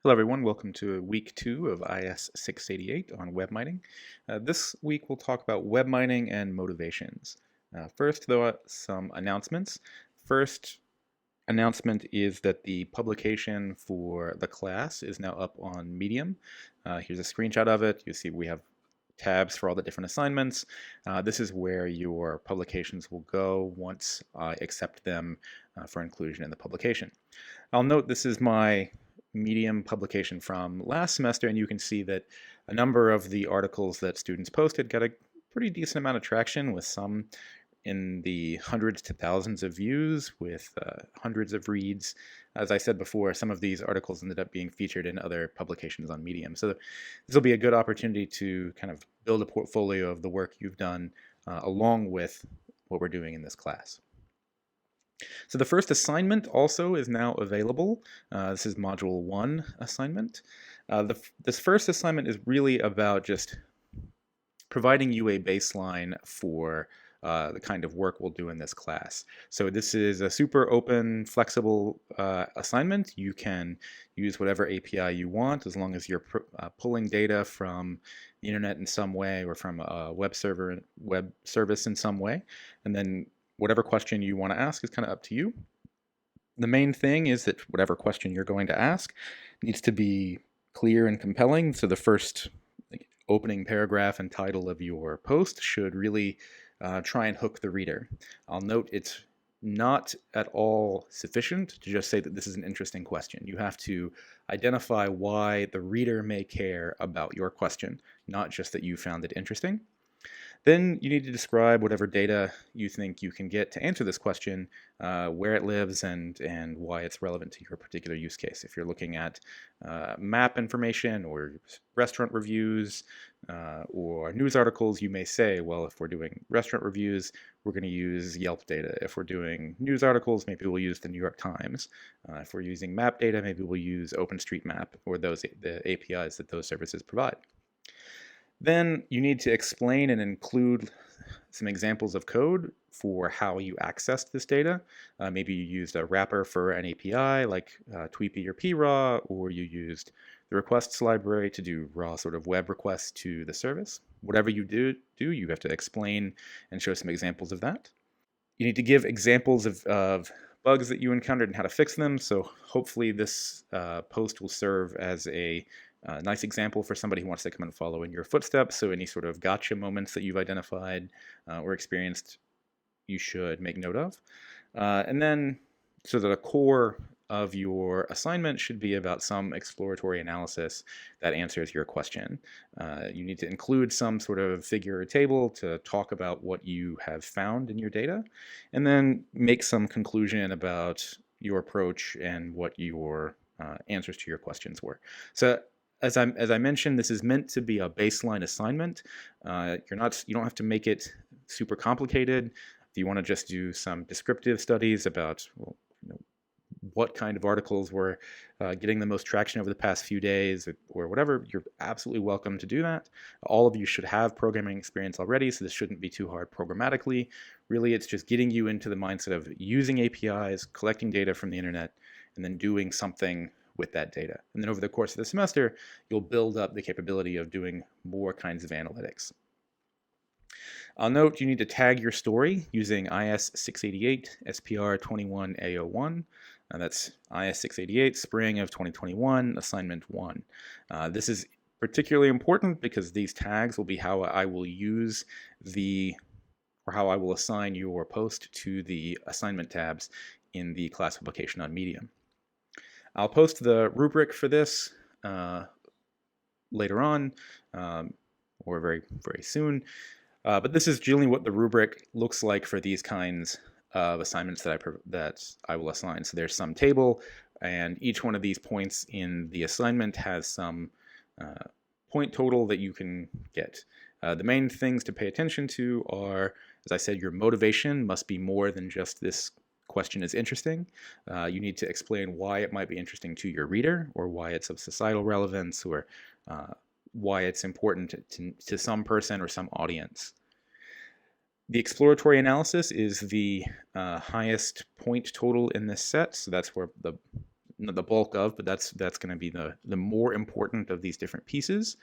Hello everyone, welcome to week 2 of IS688 on web mining. This week we'll talk about web mining and motivations. First though, some announcements. First announcement is that the publication for the class is now up on Medium. Here's a screenshot of it. You see we have tabs for all the different assignments. This is where your publications will go once I accept them for inclusion in the publication. I'll note this is my Medium publication from last semester, and you can see that a number of the articles that students posted got a pretty decent amount of traction, with some in the hundreds to thousands of views, with hundreds of reads. As I said before, some of these articles ended up being featured in other publications on Medium. So this will be a good opportunity to kind of build a portfolio of the work you've done along with what we're doing in this class. So the first assignment also is now available. This is Module 1 assignment. This first assignment is really about just providing you a baseline for the kind of work we'll do in this class. So this is a super open, flexible assignment. You can use whatever API you want as long as you're pulling data from the internet in some way or from a web service in some way. And then whatever question you want to ask is kind of up to you. The main thing is that whatever question you're going to ask needs to be clear and compelling. So the first opening paragraph and title of your post should really try and hook the reader. I'll note it's not at all sufficient to just say that this is an interesting question. You have to identify why the reader may care about your question, not just that you found it interesting. Then you need to describe whatever data you think you can get to answer this question, where it lives, and why it's relevant to your particular use case. If you're looking at map information or restaurant reviews or news articles, you may say, well, if we're doing restaurant reviews, we're going to use Yelp data. If we're doing news articles, maybe we'll use the New York Times. If we're using map data, maybe we'll use OpenStreetMap or the APIs that those services provide. Then you need to explain and include some examples of code for how you accessed this data. Maybe you used a wrapper for an API like Tweepy or praw, or you used the requests library to do raw sort of web requests to the service. Whatever you do, you have to explain and show some examples of that. You need to give examples of bugs that you encountered and how to fix them. So hopefully this post will serve as a nice example for somebody who wants to come and follow in your footsteps. So any sort of gotcha moments that you've identified or experienced, you should make note of. And then, so that a core of your assignment should be about some exploratory analysis that answers your question. You need to include some sort of figure or table to talk about what you have found in your data, and then make some conclusion about your approach and what your answers to your questions were. So as I mentioned, this is meant to be a baseline assignment. You don't have to make it super complicated. If you want to just do some descriptive studies about, well, what kind of articles were getting the most traction over the past few days or whatever, you're absolutely welcome to do that. All of you should have programming experience already, so this shouldn't be too hard programmatically. Really, it's just getting you into the mindset of using APIs, collecting data from the internet, and then doing something with that data. And then over the course of the semester, you'll build up the capability of doing more kinds of analytics. I'll note you need to tag your story using IS688 SPR21A01. That's IS688 spring of 2021, assignment 1. This is particularly important because these tags will be how I will use how I will assign your post to the assignment tabs in the class publication on Medium. I'll post the rubric for this later on, or very, very soon. But this is generally what the rubric looks like for these kinds of assignments that I will assign. So there's some table, and each one of these points in the assignment has some point total that you can get. The main things to pay attention to are, as I said, your motivation must be more than just this question is interesting. You need to explain why it might be interesting to your reader, or why it's of societal relevance, or why it's important to some person or some audience. The exploratory analysis is the highest point total in this set, so that's where the the bulk of, but that's going to be the more important of these different pieces.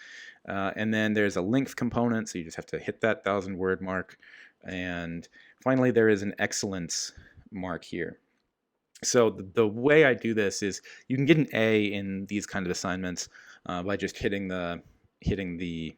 And then there's a length component, so you just have to hit that 1,000-word mark. And finally, there is an excellence mark here. So the way I do this is you can get an A in these kind of assignments by just hitting the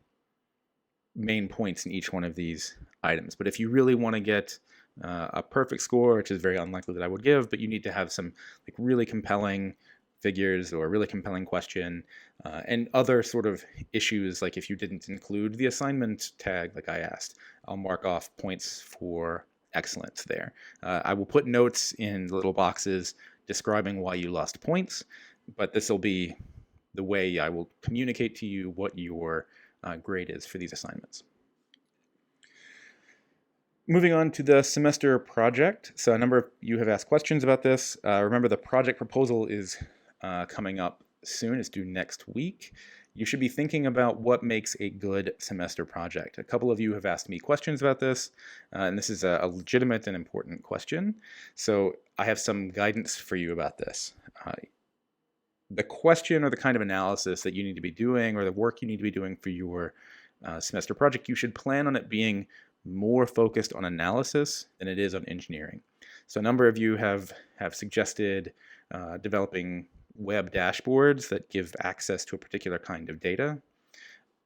main points in each one of these items. But if you really want to get a perfect score, which is very unlikely that I would give, but you need to have some like really compelling figures or a really compelling question and other sort of issues, like if you didn't include the assignment tag like I asked, I'll mark off points for excellence there. I will put notes in little boxes describing why you lost points, but this will be the way I will communicate to you what your grade is for these assignments. Moving on to the semester project. So a number of you have asked questions about this. Remember, the project proposal is coming up soon. It's due next week. You should be thinking about what makes a good semester project. A couple of you have asked me questions about this, and this is a legitimate and important question. So I have some guidance for you about this. The question or the kind of analysis that you need to be doing or the work you need to be doing for your semester project, you should plan on it being more focused on analysis than it is on engineering. So a number of you have suggested developing web dashboards that give access to a particular kind of data.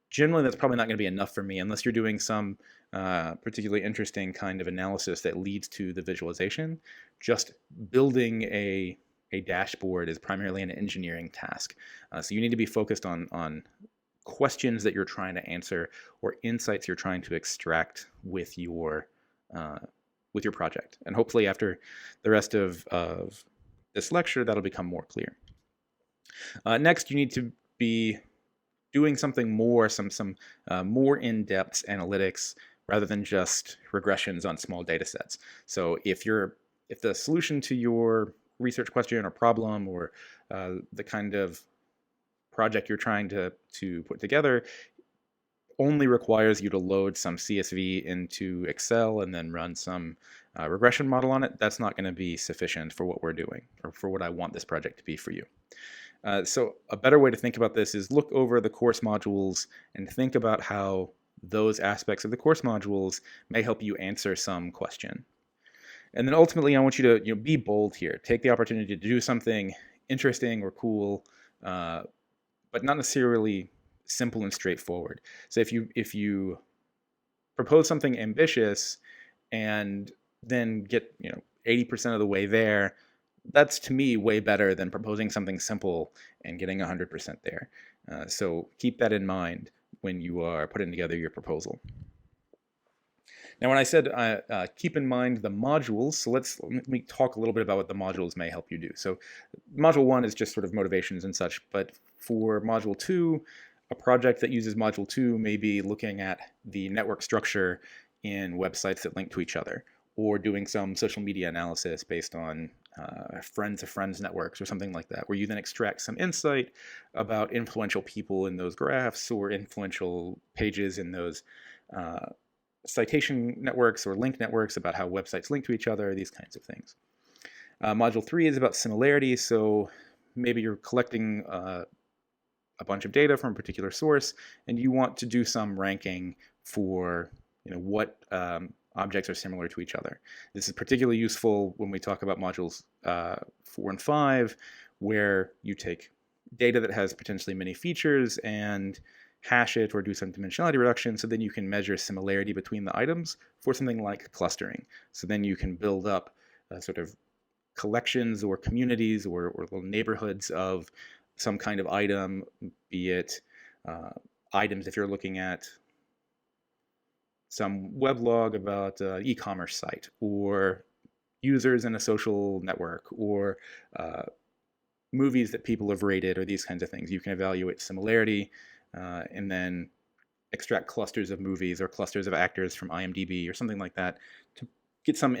Generally, that's probably not going to be enough for me unless you're doing some particularly interesting kind of analysis that leads to the visualization. Just building a dashboard is primarily an engineering task. So you need to be focused on questions that you're trying to answer or insights you're trying to extract with your project. And hopefully after the rest of this lecture, that'll become more clear. Next, you need to be doing something more, some more in-depth analytics rather than just regressions on small data sets. So if the solution to your research question or problem or the kind of project you're trying to put together only requires you to load some CSV into Excel and then run some regression model on it, that's not going to be sufficient for what we're doing or for what I want this project to be for you. So a better way to think about this is look over the course modules and think about how those aspects of the course modules may help you answer some question. And then ultimately, I want you to be bold here. Take the opportunity to do something interesting or cool, but not necessarily simple and straightforward. So if you propose something ambitious and then get 80% of the way there, that's to me way better than proposing something simple and getting 100% there. So keep that in mind when you are putting together your proposal. Now, when I said keep in mind the modules, so let me talk a little bit about what the modules may help you do. So module 1 is just sort of motivations and such, but for module 2, a project that uses module 2 may be looking at the network structure in websites that link to each other, or doing some social media analysis based on friends of friends networks or something like that, where you then extract some insight about influential people in those graphs or influential pages in those citation networks or link networks about how websites link to each other, these kinds of things. Module 3 is about similarity, so maybe you're collecting a bunch of data from a particular source and you want to do some ranking for what objects are similar to each other. This is particularly useful when we talk about modules 4 and 5, where you take data that has potentially many features and hash it or do some dimensionality reduction, so then you can measure similarity between the items for something like clustering. So then you can build up sort of collections or communities or little neighborhoods of some kind of item, be it items if you're looking at some weblog about an e-commerce site, or users in a social network, or movies that people have rated, or these kinds of things. You can evaluate similarity and then extract clusters of movies or clusters of actors from IMDb or something like that to get some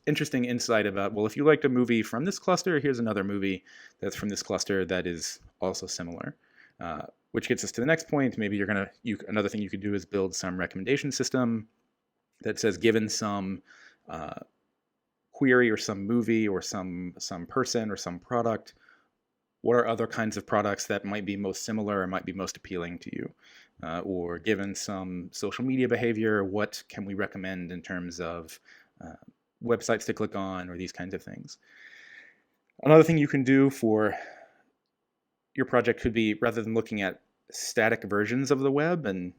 interesting insight about, well, if you liked a movie from this cluster, here's another movie that's from this cluster that is also similar. Which gets us to the next point. Maybe another thing you could do is build some recommendation system that says, given some query or some movie or some person or some product, what are other kinds of products that might be most similar or might be most appealing to you? Or given some social media behavior, what can we recommend in terms of websites to click on or these kinds of things? Another thing you can do for your project could be, rather than looking at static versions of the web and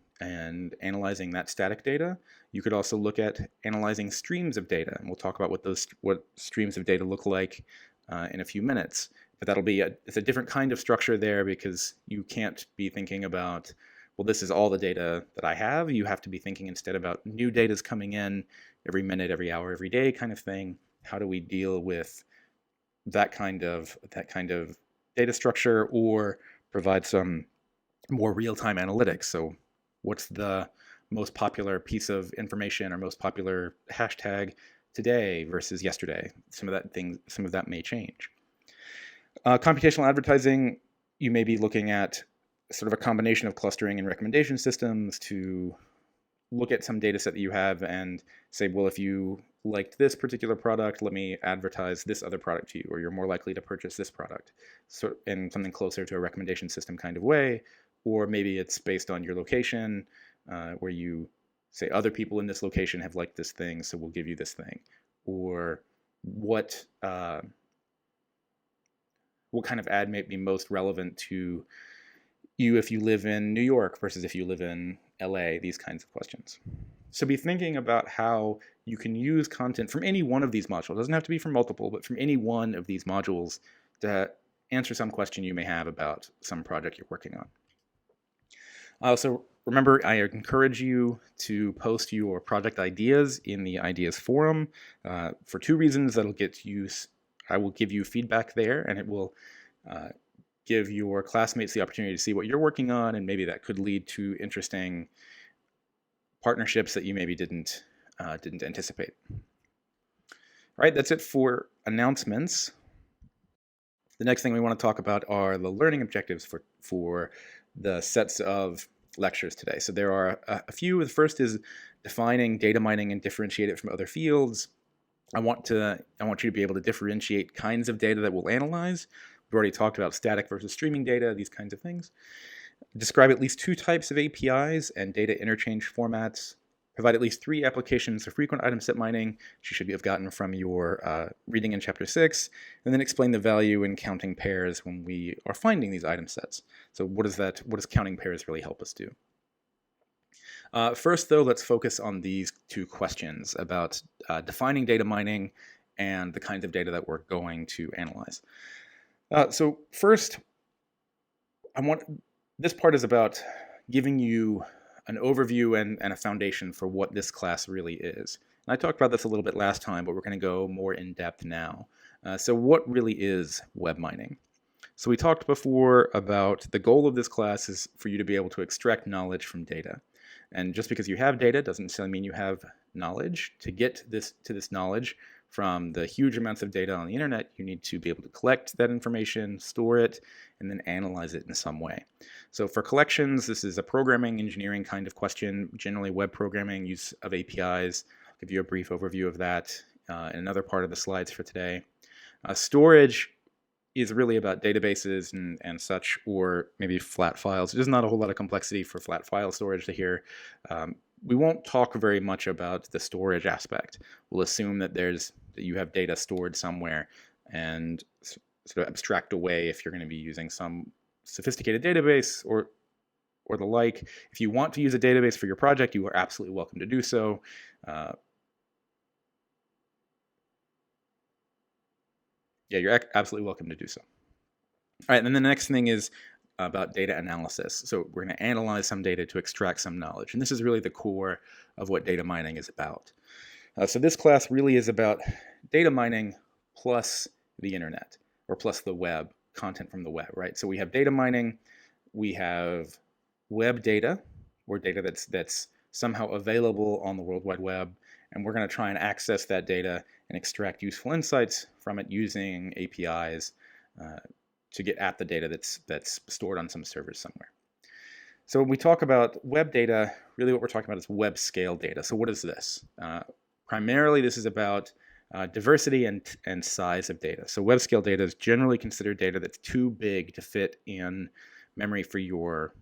analyzing that static data, you could also look at analyzing streams of data. And we'll talk about what streams of data look like in a few minutes. But that'll be it's a different kind of structure there, because you can't be thinking about, well, this is all the data that I have. You have to be thinking instead about new data is coming in every minute, every hour, every day kind of thing. How do we deal with that kind of data structure, or provide some more real-time analytics? So what's the most popular piece of information or most popular hashtag today versus yesterday? Some of that may change. Computational advertising, you may be looking at sort of a combination of clustering and recommendation systems to look at some data set that you have and say, well, if you liked this particular product, let me advertise this other product to you, or you're more likely to purchase this product, so in something closer to a recommendation system kind of way. Or maybe it's based on your location, where you say other people in this location have liked this thing, so we'll give you this thing. Or what kind of ad may be most relevant to you if you live in New York versus if you live in LA, these kinds of questions. So be thinking about how you can use content from any one of these modules. It doesn't have to be from multiple, but from any one of these modules to answer some question you may have about some project you're working on. Also, remember, I encourage you to post your project ideas in the ideas forum for two reasons. I will give you feedback there, and it will give your classmates the opportunity to see what you're working on, and maybe that could lead to interesting partnerships that you maybe didn't anticipate. All right, that's it for announcements. The next thing we want to talk about are the learning objectives for the sets of lectures today. So there are a few. The first is defining data mining and differentiate it from other fields. I want you to be able to differentiate kinds of data that we'll analyze. We've already talked about static versus streaming data, these kinds of things. Describe at least 2 types of APIs and data interchange formats. Provide at least 3 applications for frequent item set mining, which you should have gotten from your reading in Chapter 6, and then explain the value in counting pairs when we are finding these item sets. So what does counting pairs really help us do? First, though, let's focus on these 2 questions about defining data mining and the kinds of data that we're going to analyze. So first, this part is about giving you an overview and a foundation for what this class really is. And I talked about this a little bit last time, but we're going to go more in depth now. So what really is web mining? So we talked before about the goal of this class is for you to be able to extract knowledge from data. And just because you have data doesn't necessarily mean you have knowledge. To get to this knowledge from the huge amounts of data on the internet, you need to be able to collect that information, store it, and then analyze it in some way. So for collections, this is a programming engineering kind of question, generally web programming, use of APIs. I'll give you a brief overview of that in another part of the slides for today. Storage is really about databases and such, or maybe flat files. There's not a whole lot of complexity for flat file storage to here. We won't talk very much about the storage aspect. We'll assume that you have data stored somewhere and sort of abstract away if you're going to be using some sophisticated database or the like. If you want to use a database for your project, you are absolutely welcome to do so. Yeah, you're absolutely welcome to do so. All right, and then the next thing is about data analysis. So we're going to analyze some data to extract some knowledge. And this is really the core of what data mining is about. So this class really is about data mining plus the internet, or plus the web, content from the web, right? So we have data mining, we have web data, or data that's somehow available on the World Wide Web, and we're going to try and access that data and extract useful insights from it using APIs to get at the data that's stored on some servers somewhere. So when we talk about web data, really what we're talking about is web scale data. So what is this? Primarily, this is about diversity and size of data. So web scale data is generally considered data that's too big to fit in memory for your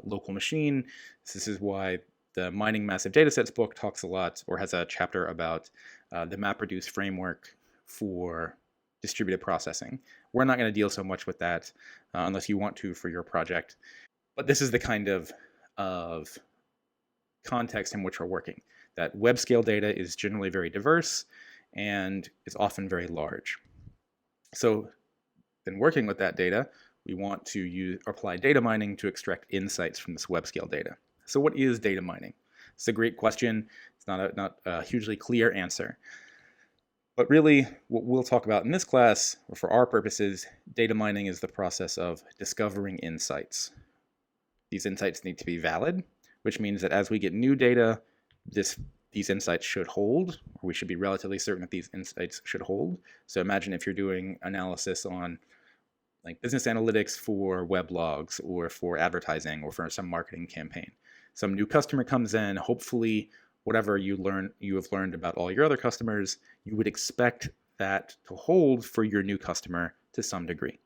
local machine. This is why the Mining Massive Datasets book talks a lot, or has a chapter about the MapReduce framework for distributed processing. We're not going to deal so much with that unless you want to for your project. But this is the kind of context in which we're working. That web scale data is generally very diverse and is often very large. So in working with that data, we want to apply data mining to extract insights from this web scale data. So what is data mining? It's a great question. It's not a hugely clear answer. But really, what we'll talk about in this class, or for our purposes, data mining is the process of discovering insights. These insights need to be valid, which means that as we get new data, these insights should hold, or we should be relatively certain that these insights should hold. So imagine if you're doing analysis on like business analytics for weblogs or for advertising or for some marketing campaign. Some new customer comes in, hopefully whatever you have learned about all your other customers, you would expect that to hold for your new customer to some degree.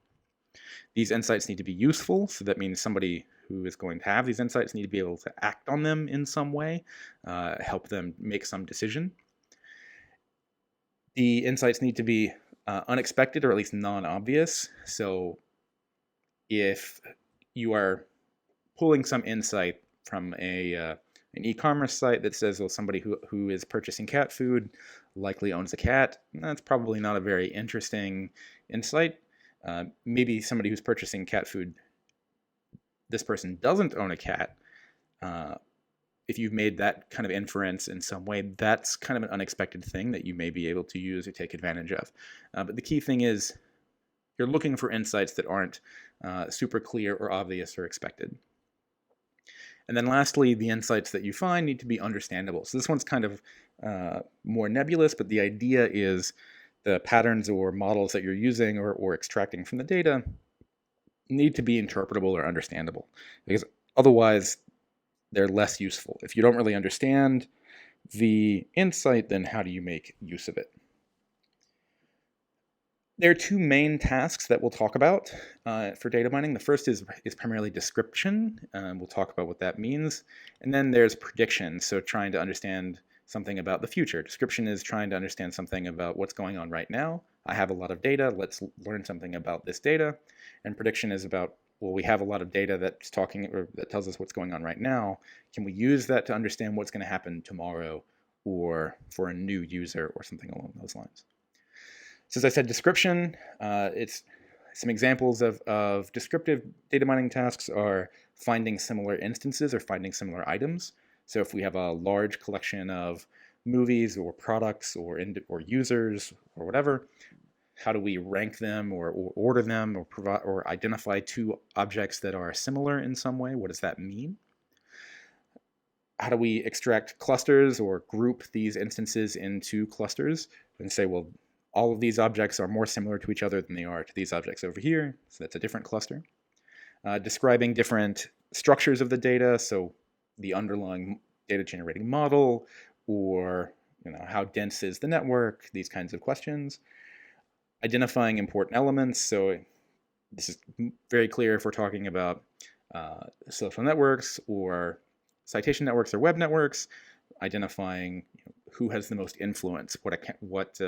These insights need to be useful, so that means somebody who is going to have these insights need to be able to act on them in some way, help them make some decision. The insights need to be unexpected or at least non-obvious. So if you are pulling some insight from an e-commerce site that says, well, somebody who is purchasing cat food likely owns a cat, that's probably not a very interesting insight. Maybe somebody who's purchasing cat food, this person doesn't own a cat. If you've made that kind of inference in some way, that's kind of an unexpected thing that you may be able to use or take advantage of. But the key thing is you're looking for insights that aren't super clear or obvious or expected. And then lastly, the insights that you find need to be understandable. So this one's kind of more nebulous, but the idea is the patterns or models that you're using or extracting from the data need to be interpretable or understandable, because otherwise they're less useful. If you don't really understand the insight, then how do you make use of it? There are two main tasks that we'll talk about for data mining. The first is primarily description. We'll talk about what that means. And then there's prediction, so trying to understand something about the future. Description is trying to understand something about what's going on right now. I have a lot of data. Let's learn something about this data. And prediction is about, well, we have a lot of data that's that tells us what's going on right now. Can we use that to understand what's going to happen tomorrow or for a new user or something along those lines? So as I said, description, it's some examples of descriptive data mining tasks are finding similar instances or finding similar items. So if we have a large collection of movies or products or users or whatever, how do we rank them or order them or provide or identify two objects that are similar in some way? What does that mean? How do we extract clusters or group these instances into clusters and say, well, all of these objects are more similar to each other than they are to these objects over here, so that's a different cluster. Describing different structures of the data, so the underlying data generating model, or how dense is the network, these kinds of questions. Identifying important elements, so this is very clear if we're talking about social networks or citation networks or web networks. Identifying who has the most influence, what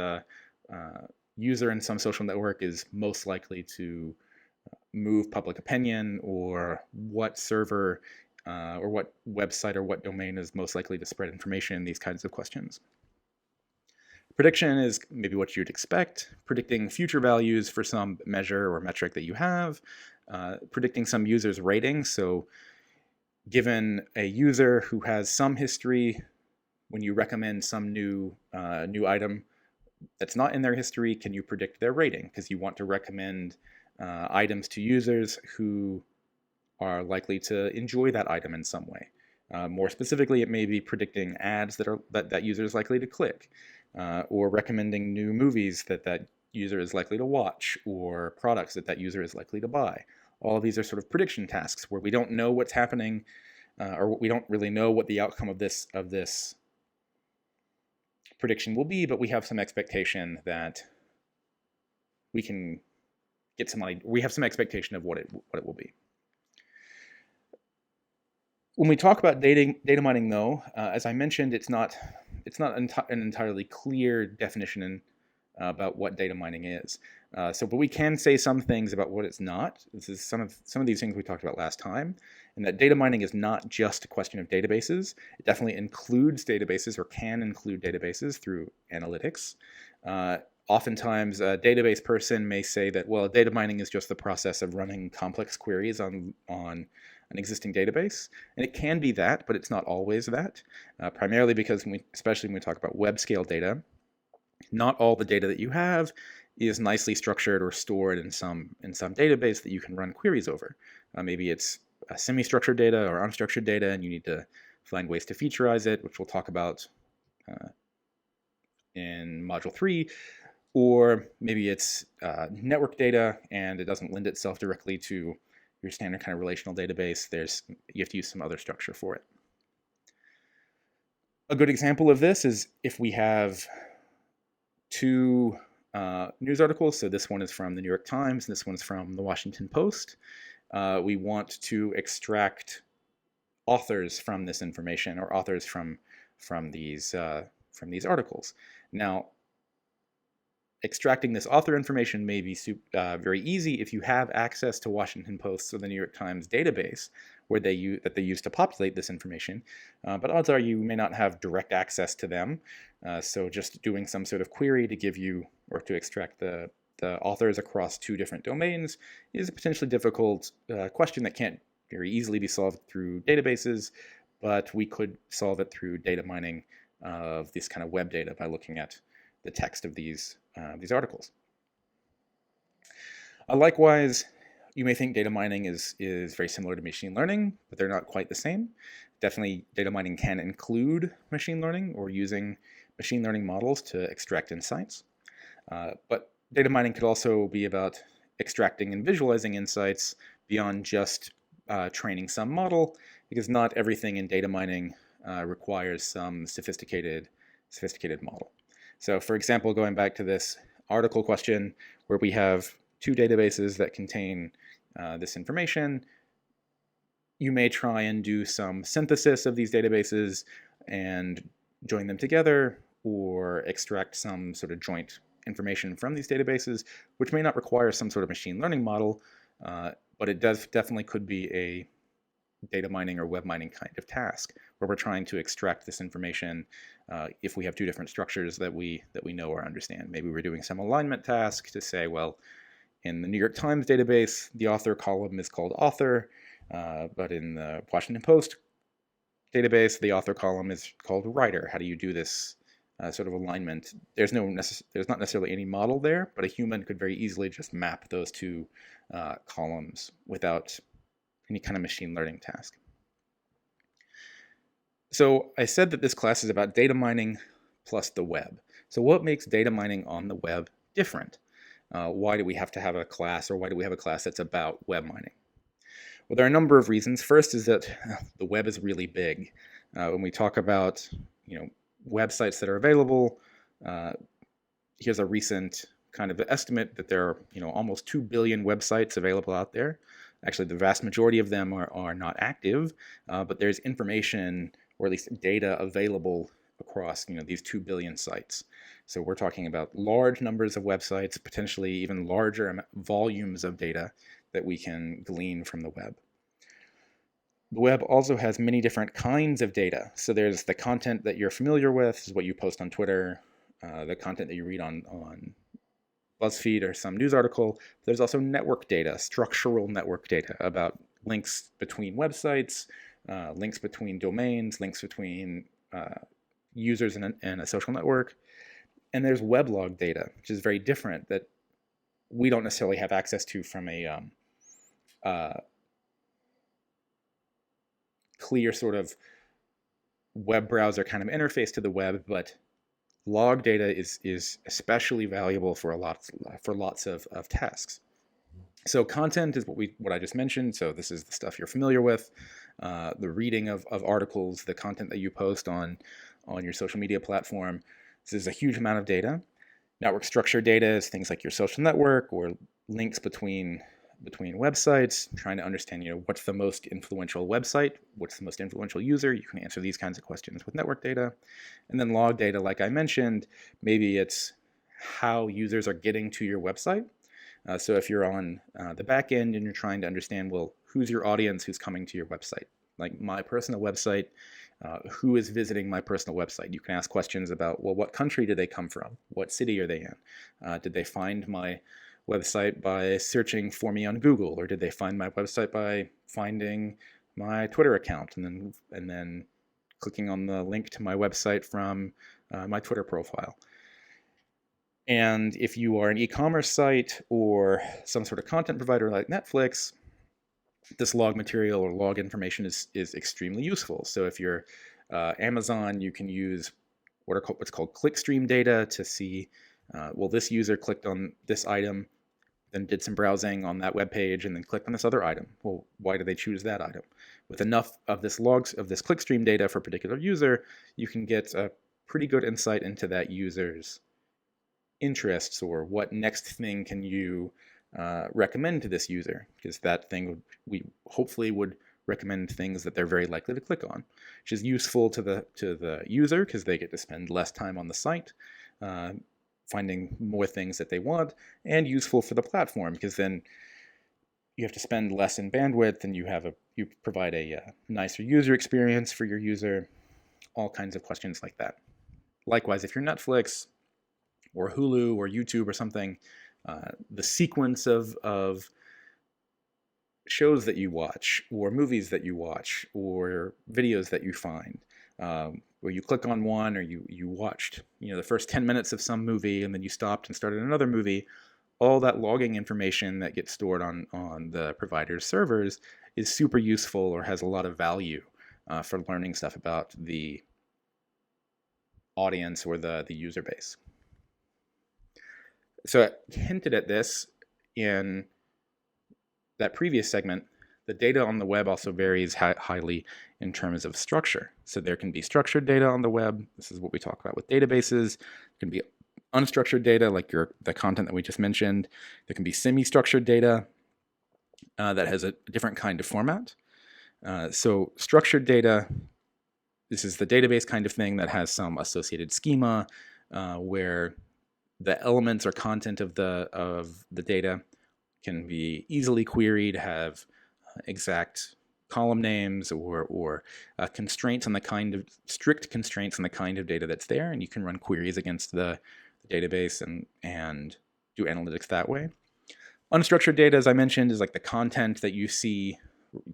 user in some social network is most likely to move public opinion, or what server or what website or what domain is most likely to spread information, these kinds of questions. Prediction is maybe what you'd expect, predicting future values for some measure or metric that you have, predicting some user's rating. So given a user who has some history, when you recommend some new item that's not in their history, can you predict their rating? Because you want to recommend items to users who are likely to enjoy that item in some way. More specifically, it may be predicting ads that user is likely to click, or recommending new movies that user is likely to watch, or products that user is likely to buy. All of these are sort of prediction tasks where we don't know what's happening, or we don't really know what the outcome of this prediction will be, but we have some expectation that we can get some money. We have some expectation of what it will be. When we talk about data mining, though, as I mentioned, it's not an entirely clear definition about what data mining is. But we can say some things about what it's not. This is some of these things we talked about last time, and that data mining is not just a question of databases. It definitely includes databases, or can include databases through analytics. Oftentimes, a database person may say that, well, data mining is just the process of running complex queries on an existing database, and it can be that, but it's not always that. Primarily because, especially when we talk about web scale data, not all the data that you have is nicely structured or stored in some database that you can run queries over. Maybe it's semi-structured data or unstructured data, and you need to find ways to featureize it, which we'll talk about in Module 3. Or maybe it's network data, and it doesn't lend itself directly to your standard kind of relational database. You have to use some other structure for it. A good example of this is if we have two news articles. So this one is from the New York Times, and this one's from the Washington Post. We want to extract authors from this information, or authors from these articles. Now, extracting this author information may be very easy if you have access to Washington Post or the New York Times database that they use to populate this information, but odds are you may not have direct access to them. So just doing some sort of query to give you, or to extract the authors across two different domains is a potentially difficult question that can't very easily be solved through databases, but we could solve it through data mining of this kind of web data by looking at the text of these articles. Likewise, you may think data mining is very similar to machine learning, but they're not quite the same. Definitely, data mining can include machine learning or using machine learning models to extract insights. But data mining could also be about extracting and visualizing insights beyond just training some model, because not everything in data mining requires some sophisticated model. So, for example, going back to this article question, where we have two databases that contain this information, you may try and do some synthesis of these databases and join them together, or extract some sort of joint information from these databases, which may not require some sort of machine learning model, but it definitely could be a data mining or web mining kind of task, where we're trying to extract this information if we have two different structures that we know or understand. Maybe we're doing some alignment task to say, well, in the New York Times database, the author column is called author, but in the Washington Post database, the author column is called writer. How do you do this sort of alignment? There's not necessarily any model there, but a human could very easily just map those two columns without any kind of machine learning task. So I said that this class is about data mining plus the web. So what makes data mining on the web different? Why do we have to have a class, or why do we have a class that's about web mining? Well, there are a number of reasons. First is that the web is really big. When we talk about websites that are available, here's a recent kind of estimate that there are almost 2 billion websites available out there. Actually, the vast majority of them are not active, but there's information, or at least data, available across these 2 billion sites. So we're talking about large numbers of websites, potentially even larger volumes of data that we can glean from the web. The web also has many different kinds of data. So there's the content that you're familiar with, this is what you post on Twitter, the content that you read on BuzzFeed or some news article. There's also network data, structural network data about links between websites, links between domains, links between users in a social network. And there's weblog data, which is very different, that we don't necessarily have access to from a clear sort of web browser kind of interface to the web, but log data is especially valuable for lots of tasks. So content is what I just mentioned. So this is the stuff you're familiar with, the reading of articles, the content that you post on your social media platform. This is a huge amount of data. Network structure data is things like your social network or links between websites, trying to understand, what's the most influential website, what's the most influential user. You can answer these kinds of questions with network data. And then log data, like I mentioned, maybe it's how users are getting to your website. So if you're on the back end and you're trying to understand, well, who's your audience who's coming to your website? Like my personal website, who is visiting my personal website? You can ask questions about, well, what country did they come from? What city are they in? Did they find my website by searching for me on Google, or did they find my website by finding my Twitter account and then clicking on the link to my website from my Twitter profile? And if you are an e-commerce site or some sort of content provider like Netflix, this log material or log information is extremely useful. So if you're Amazon, you can use what's called clickstream data to see, well, this user clicked on this item, then did some browsing on that web page, and then clicked on this other item. Well, why did they choose that item? With enough of this clickstream data for a particular user, you can get a pretty good insight into that user's interests, or what next thing can you recommend to this user, because that thing we hopefully would recommend things that they're very likely to click on, which is useful to the user because they get to spend less time on the site finding more things that they want, and useful for the platform because then you have to spend less in bandwidth and you provide a nicer user experience for your user, all kinds of questions like that. Likewise, if you're Netflix or Hulu or YouTube or something, the sequence of shows that you watch or movies that you watch or videos that you find, where you click on one or you watched the first 10 minutes of some movie and then you stopped and started another movie, all that logging information that gets stored on the provider's servers is super useful or has a lot of value for learning stuff about the audience or the user base. So I hinted at this in that previous segment. The data on the web also varies highly in terms of structure. So there can be structured data on the web. This is what we talk about with databases. There can be unstructured data, like the content that we just mentioned. There can be semi-structured data that has a different kind of format. So structured data, this is the database kind of thing that has some associated schema where the elements or content of the data can be easily queried, have exact column names or constraints on the kind of strict constraints on the kind of data that's there, and you can run queries against the database and do analytics that way. Unstructured data, as I mentioned, is like the content that you see,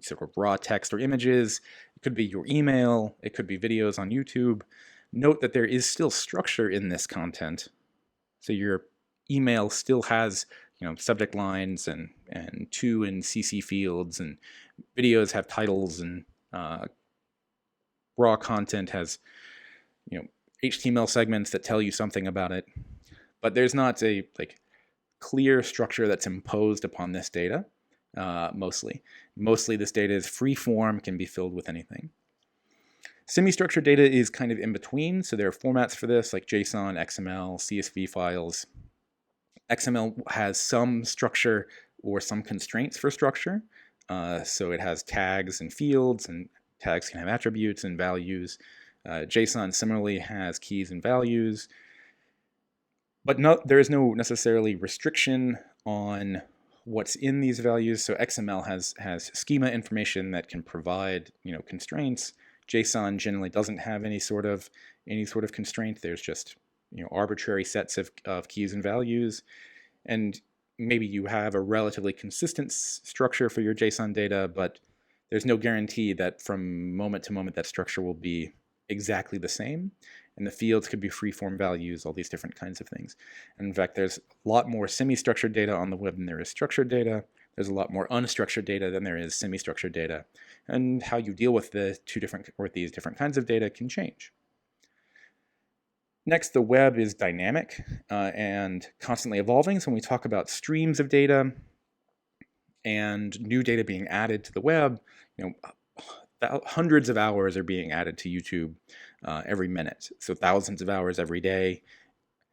sort of raw text or images. It could be your email, it could be videos on YouTube. Note that there is still structure in this content. So your email still has subject lines and to and CC fields, and videos have titles, and raw content has HTML segments that tell you something about it. But there's not a clear structure that's imposed upon this data. Mostly this data is free form, can be filled with anything. Semi-structured data is kind of in between, so there are formats for this like JSON, XML, CSV files. XML has some structure or some constraints for structure. So it has tags and fields, and tags can have attributes and values. JSON similarly has keys and values. But there is no necessarily restriction on what's in these values. So XML has schema information that can provide constraints. JSON generally doesn't have any sort of constraint. There's just arbitrary sets of keys and values, and maybe you have a relatively consistent structure for your JSON data, but there's no guarantee that from moment to moment that structure will be exactly the same. And the fields could be free-form values, all these different kinds of things. And in fact, there's a lot more semi-structured data on the web than there is structured data. There's a lot more unstructured data than there is semi-structured data. And how you deal with these different kinds of data can change. Next, the web is dynamic and constantly evolving. So when we talk about streams of data and new data being added to the web, hundreds of hours are being added to YouTube every minute, so thousands of hours every day.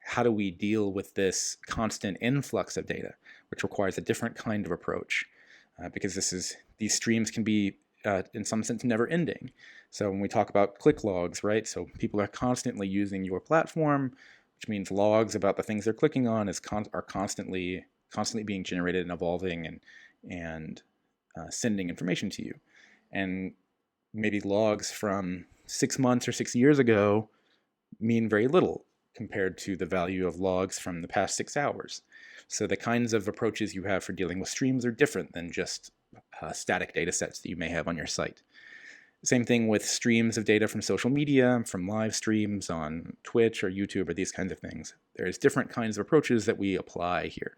How do we deal with this constant influx of data, which requires a different kind of approach? Because these streams can be, in some sense, never ending. So when we talk about click logs, right? So people are constantly using your platform, which means logs about the things they're clicking on are constantly being generated and evolving and sending information to you. And maybe logs from 6 months or 6 years ago mean very little compared to the value of logs from the past 6 hours. So the kinds of approaches you have for dealing with streams are different than just static data sets that you may have on your site. Same thing with streams of data from social media, from live streams on Twitch or YouTube or these kinds of things. There's different kinds of approaches that we apply here.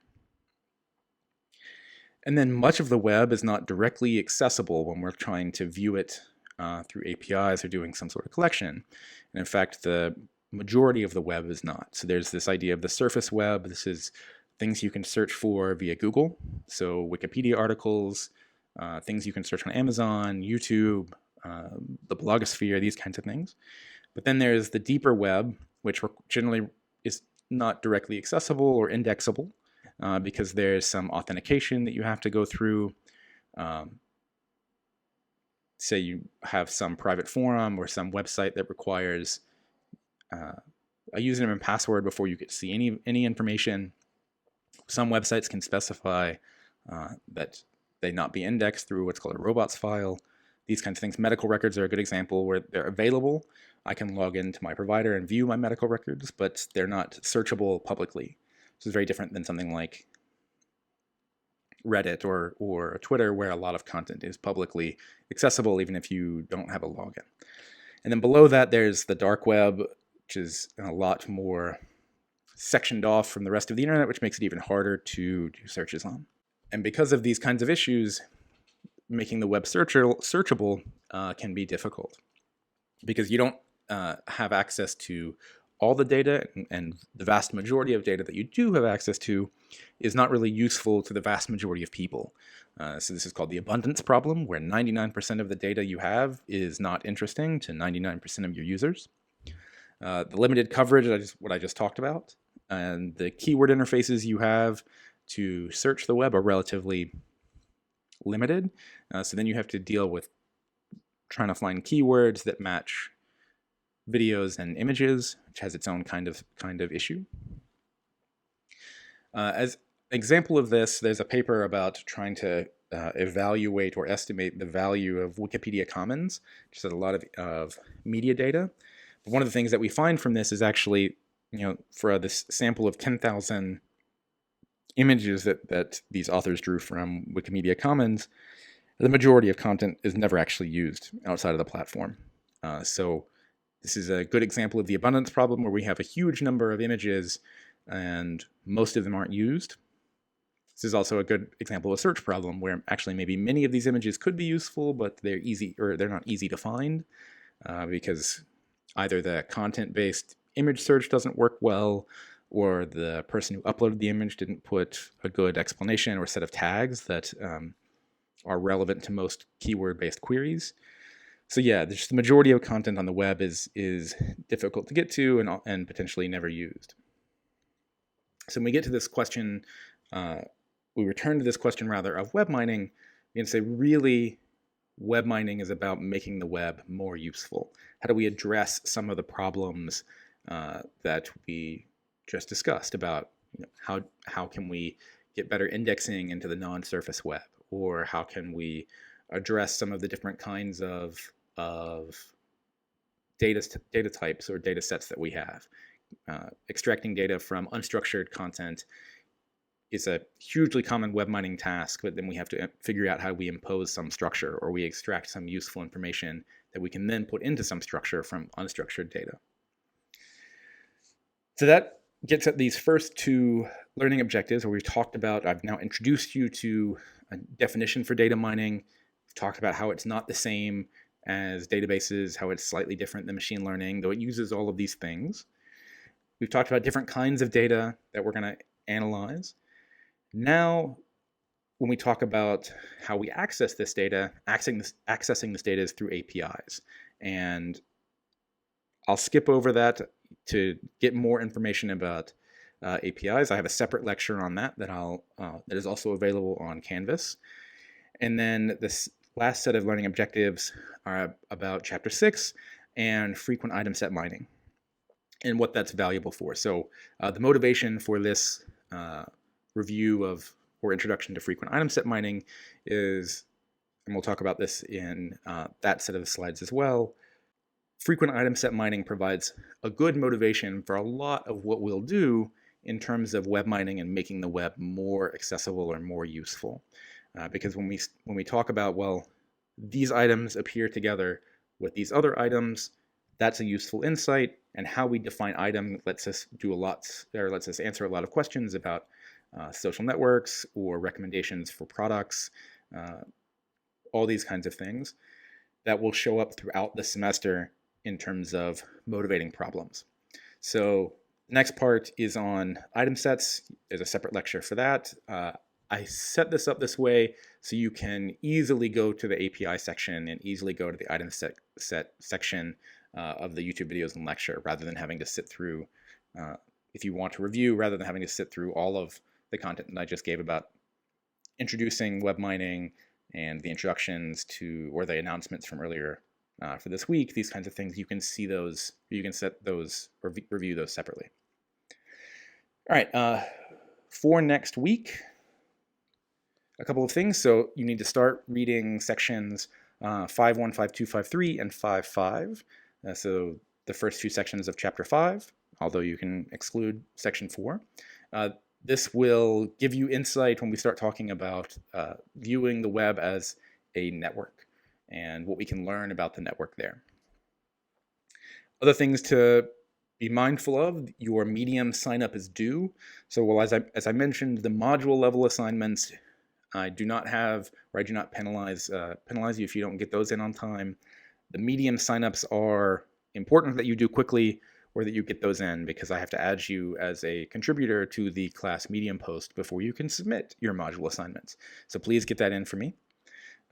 And then much of the web is not directly accessible when we're trying to view it through APIs or doing some sort of collection. And in fact, the majority of the web is not. So there's this idea of the surface web. This is things you can search for via Google. So Wikipedia articles, things you can search on Amazon, YouTube, the blogosphere, these kinds of things. But then there's the deeper web, which generally is not directly accessible or indexable because there's some authentication that you have to go through. Say you have some private forum or some website that requires a username and password before you get to see any information. Some websites can specify that they not be indexed through what's called a robots file. These kinds of things. Medical records are a good example where they're available. I can log into my provider and view my medical records, but they're not searchable publicly. This is very different than something like Reddit or Twitter, where a lot of content is publicly accessible, even if you don't have a login. And then below that, there's the dark web, which is a lot more sectioned off from the rest of the internet, which makes it even harder to do searches on. And because of these kinds of issues, making the web searchable can be difficult because you don't have access to all the data, and the vast majority of data that you do have access to is not really useful to the vast majority of people. So this is called the abundance problem, where 99% of the data you have is not interesting to 99% of your users. The limited coverage, what I just talked about, and the keyword interfaces you have to search the web are relatively limited. So then you have to deal with trying to find keywords that match videos and images, which has its own kind of issue. As an example of this, there's a paper about trying to evaluate or estimate the value of Wikipedia Commons, which is a lot of media data. But one of the things that we find from this is actually, for this sample of 10,000 images that these authors drew from Wikimedia Commons, the majority of content is never actually used outside of the platform. So this is a good example of the abundance problem, where we have a huge number of images and most of them aren't used. This is also a good example of a search problem, where actually maybe many of these images could be useful, but they're not easy to find because either the content-based image search doesn't work well, or the person who uploaded the image didn't put a good explanation or set of tags that are relevant to most keyword-based queries. So yeah, just the majority of content on the web is difficult to get to and potentially never used. So when we get to this question, we return to this question rather of web mining, we can say really web mining is about making the web more useful. How do we address some of the problems that we just discussed about how can we get better indexing into the non-surface web, or how can we address some of the different kinds of data types or data sets that we have. Extracting data from unstructured content is a hugely common web mining task, but then we have to figure out how we impose some structure, or we extract some useful information that we can then put into some structure from unstructured data. So that gets at these first two learning objectives where we've talked about, I've now introduced you to a definition for data mining. We've talked about how it's not the same as databases, how it's slightly different than machine learning, though it uses all of these things. We've talked about different kinds of data that we're going to analyze. Now, when we talk about how we access this data, accessing this data is through APIs. And I'll skip over that to get more information about APIs. I have a separate lecture on that that is also available on Canvas. And then this last set of learning objectives are about Chapter 6 and frequent item set mining and what that's valuable for. So the motivation for this review of or introduction to frequent item set mining is, and we'll talk about this in that set of slides as well, frequent item set mining provides a good motivation for a lot of what we'll do in terms of web mining and making the web more accessible or more useful. Because when we talk about, well, these items appear together with these other items, that's a useful insight, and how we define item lets us answer a lot of questions about social networks or recommendations for products, all these kinds of things that will show up throughout the semester in terms of motivating problems. So the next part is on item sets. There's a separate lecture for that. I set this up this way so you can easily go to the API section and easily go to the item set section of the YouTube videos and lecture, rather than having to sit through, if you want to review, rather than having to sit through all of the content that I just gave about introducing web mining and the introductions to, or the announcements from earlier for this week, these kinds of things. You can see those, you can set those or review those separately. All right, for next week, a couple of things. So you need to start reading sections 5.1, 5.2, 5.3, and 5.5. So the first two sections of Chapter 5, although you can exclude Section 4. This will give you insight when we start talking about viewing the web as a network and what we can learn about the network there. Other things to be mindful of: your Medium sign-up is due. So, well, as I mentioned, the module level assignments, I do not have, or I do not penalize you if you don't get those in on time. The Medium signups are important that you do quickly, or that you get those in, because I have to add you as a contributor to the class Medium post before you can submit your module assignments. So please get that in for me.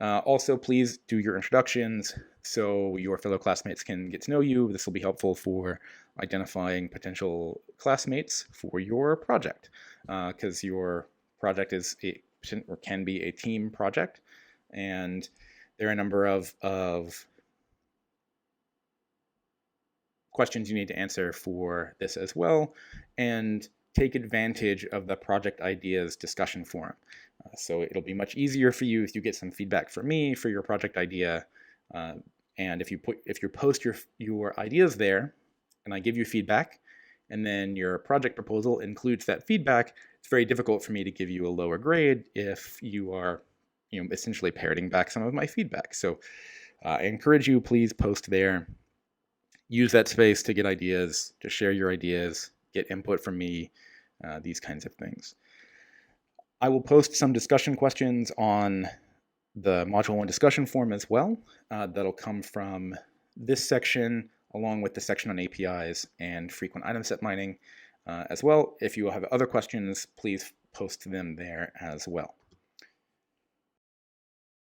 Also, please do your introductions so your fellow classmates can get to know you. This will be helpful for identifying potential classmates for your project, because your project is or can be a team project, and there are a number of questions you need to answer for this as well, and take advantage of the project ideas discussion forum. So it'll be much easier for you if you get some feedback from me for your project idea, and if you post your ideas there, and I give you feedback, and then your project proposal includes that feedback, it's very difficult for me to give you a lower grade if you are, essentially parroting back some of my feedback. So I encourage you, please post there. Use that space to get ideas, to share your ideas, get input from me, these kinds of things. I will post some discussion questions on the Module 1 discussion forum as well. That'll come from this section, along with the section on APIs and frequent item set mining as well. If you have other questions, please post them there as well.